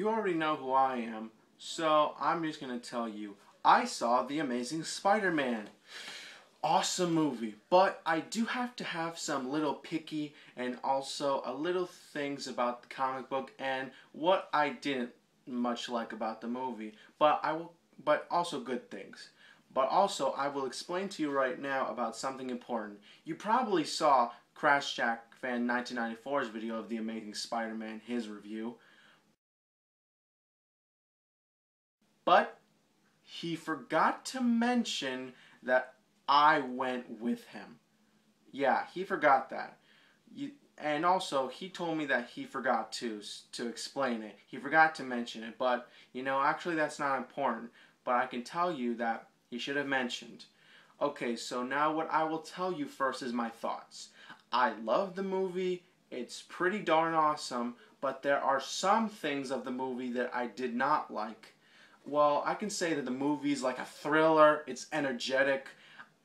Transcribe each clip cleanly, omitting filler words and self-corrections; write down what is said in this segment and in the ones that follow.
you already know who I am, so I'm just going to tell you. I saw The Amazing Spider-Man. Awesome movie, but I do have to have some little picky and also a little things about the comic book and what I didn't much like about the movie, but also good things. But also, I will explain to you right now about something important. You probably saw Crash Jack Fan 1994's video of The Amazing Spider-Man, his review. But he forgot to mention that I went with him. Yeah, he forgot that. And also, he told me that he forgot to explain it. He forgot to mention it, but, actually that's not important. But I can tell you that he should have mentioned. Okay, so now what I will tell you first is my thoughts. I love the movie. It's pretty darn awesome, but there are some things of the movie that I did not like. Well, I can say that the movie's like a thriller. It's energetic.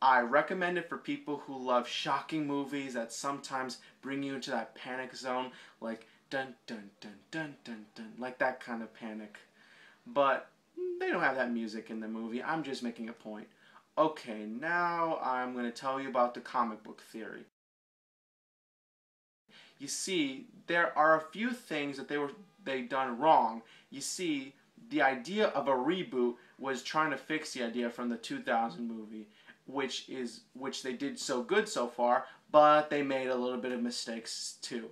I recommend it for people who love shocking movies that sometimes bring you into that panic zone, like dun dun dun dun dun dun, like that kind of panic. But they don't have that music in the movie. I'm just making a point. Okay, now I'm going to tell you about the comic book theory. You see, there are a few things that they done wrong. You see, the idea of a reboot was trying to fix the idea from the 2000 movie, which they did so good so far, but they made a little bit of mistakes too.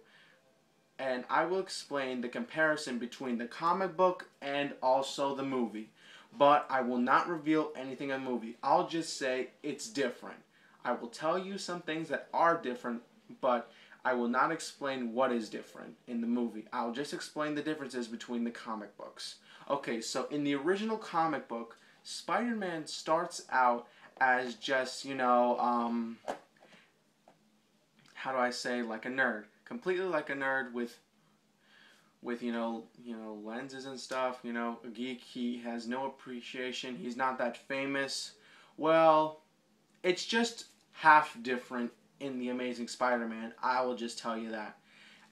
And I will explain the comparison between the comic book and also the movie. But I will not reveal anything in the movie. I'll just say it's different. I will tell you some things that are different, but I will not explain what is different in the movie. I'll just explain the differences between the comic books. Okay, so in the original comic book, Spider-Man starts out as just, how do I say, like a nerd. Completely like a nerd with lenses and stuff, a geek. He has no appreciation. He's not that famous. Well, it's just half different in The Amazing Spider-Man. I will just tell you that.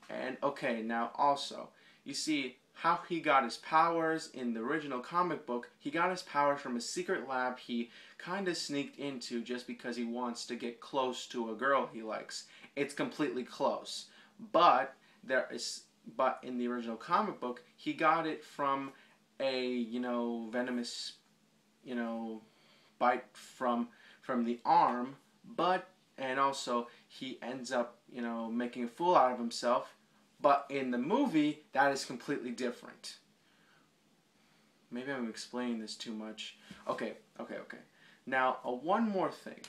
And okay, now also, you see how he got his powers in the original comic book. He got his powers from a secret lab he kind of sneaked into just because he wants to get close to a girl he likes. It's completely close. But in the original comic book, he got it from a, venomous, bite from the arm, and also he ends up, making a fool out of himself. But in the movie, that is completely different. Maybe I'm explaining this too much. Okay. Now, one more thing.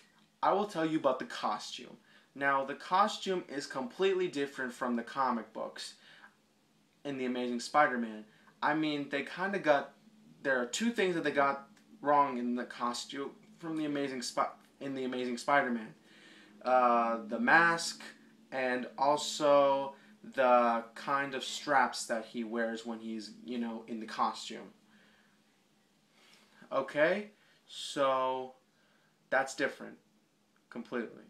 I will tell you about the costume. Now, the costume is completely different from the comic books in The Amazing Spider-Man. I mean, there are two things that they got wrong in the costume from the Amazing Spider-Man. The mask and also the kind of straps that he wears when he's, in the costume. Okay? So, that's different. Completely.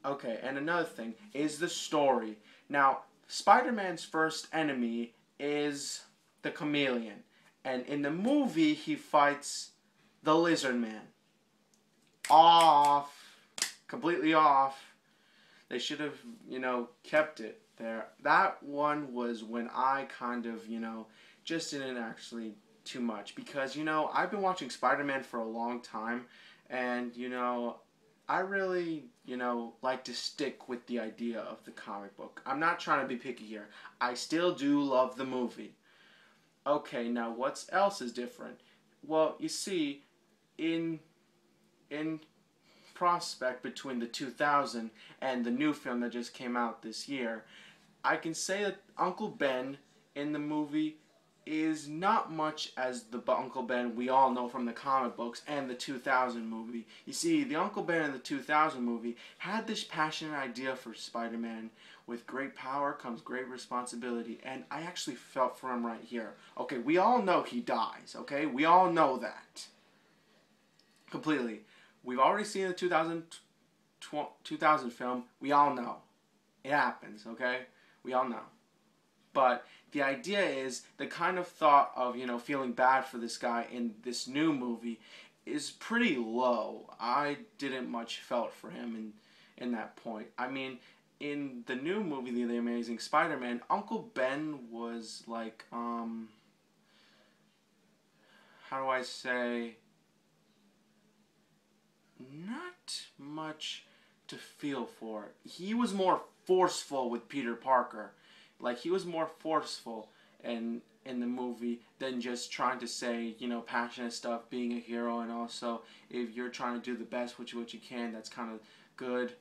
Okay, and another thing is the story. Now, Spider-Man's first enemy is the Chameleon. And in the movie, he fights the Lizard Man. Off. Completely off. They should have, kept it there. That one was when I kind of, just didn't actually too much. Because, I've been watching Spider-Man for a long time. And, I really, like to stick with the idea of the comic book. I'm not trying to be picky here. I still do love the movie. Okay, now what else is different? Well, you see, in prospect between the 2000 and the new film that just came out this year, I can say that Uncle Ben in the movie is not much as the Uncle Ben we all know from the comic books and the 2000 movie. You see, the Uncle Ben in the 2000 movie had this passionate idea for Spider-Man. With great power comes great responsibility, and I actually felt for him right here. Okay, we all know he dies, okay? We all know that. Completely. We've already seen the 2000 film. We all know. It happens, okay? We all know. But the idea is the kind of thought of, feeling bad for this guy in this new movie is pretty low. I didn't much felt for him in that point. I mean, in the new movie, The Amazing Spider-Man, Uncle Ben was like, how do I say, not much to feel for. He was more forceful with Peter Parker. Like, he was more forceful in the movie than just trying to say, passionate stuff, being a hero, and also if you're trying to do the best with what you can, that's kind of good.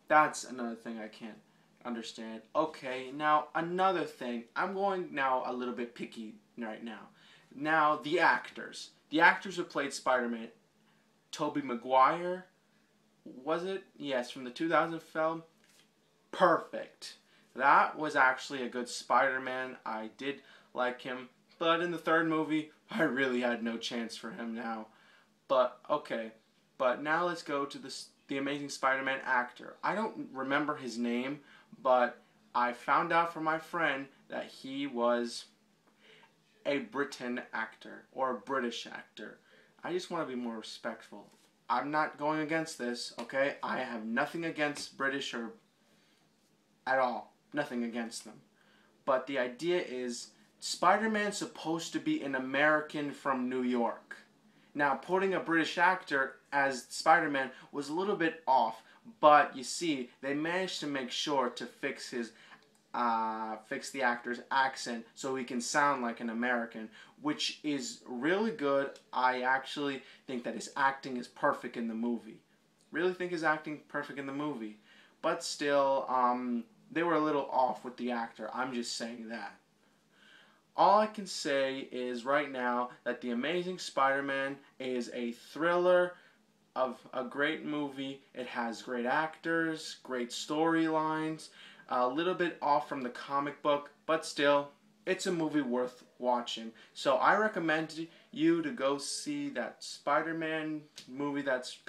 That's another thing I can't understand. Okay, now another thing. I'm going now a little bit picky right now. Now, the actors. The actors who played Spider-Man. Tobey Maguire, was it? Yes, from the 2000 film. Perfect. That was actually a good Spider-Man. I did like him. But in the third movie, I really had no chance for him now. But, okay. But now let's go to the Amazing Spider-Man actor. I don't remember his name, but I found out from my friend that he was a Britain actor, or a British actor. I just want to be more respectful. I'm not going against this, okay? I have nothing against British or at all. Nothing against them. But the idea is, Spider-Man's supposed to be an American from New York. Now, putting a British actor as Spider-Man was a little bit off, but you see, they managed to make sure to fix the actor's accent so he can sound like an American, which is really good. I actually think that his acting is perfect in the movie. Really think his acting perfect in the movie. But still, they were a little off with the actor. I'm just saying that. All I can say is right now that The Amazing Spider-Man is a thriller of a great movie. It has great actors, great storylines, a little bit off from the comic book, but still, it's a movie worth watching. So I recommend you to go see that Spider-Man movie that's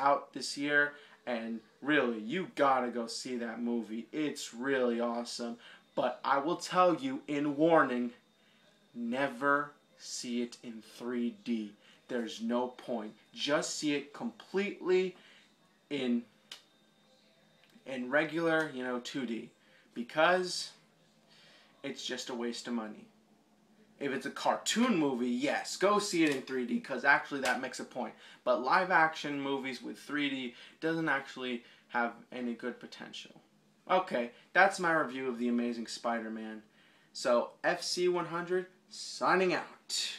out this year, and really, you gotta go see that movie. It's really awesome. But I will tell you in warning, never see it in 3D. There's no point. Just see it completely in regular, 2D. Because it's just a waste of money. If it's a cartoon movie, yes, go see it in 3D, because actually that makes a point. But live action movies with 3D doesn't actually have any good potential. Okay, that's my review of The Amazing Spider-Man. So, FC100, signing out.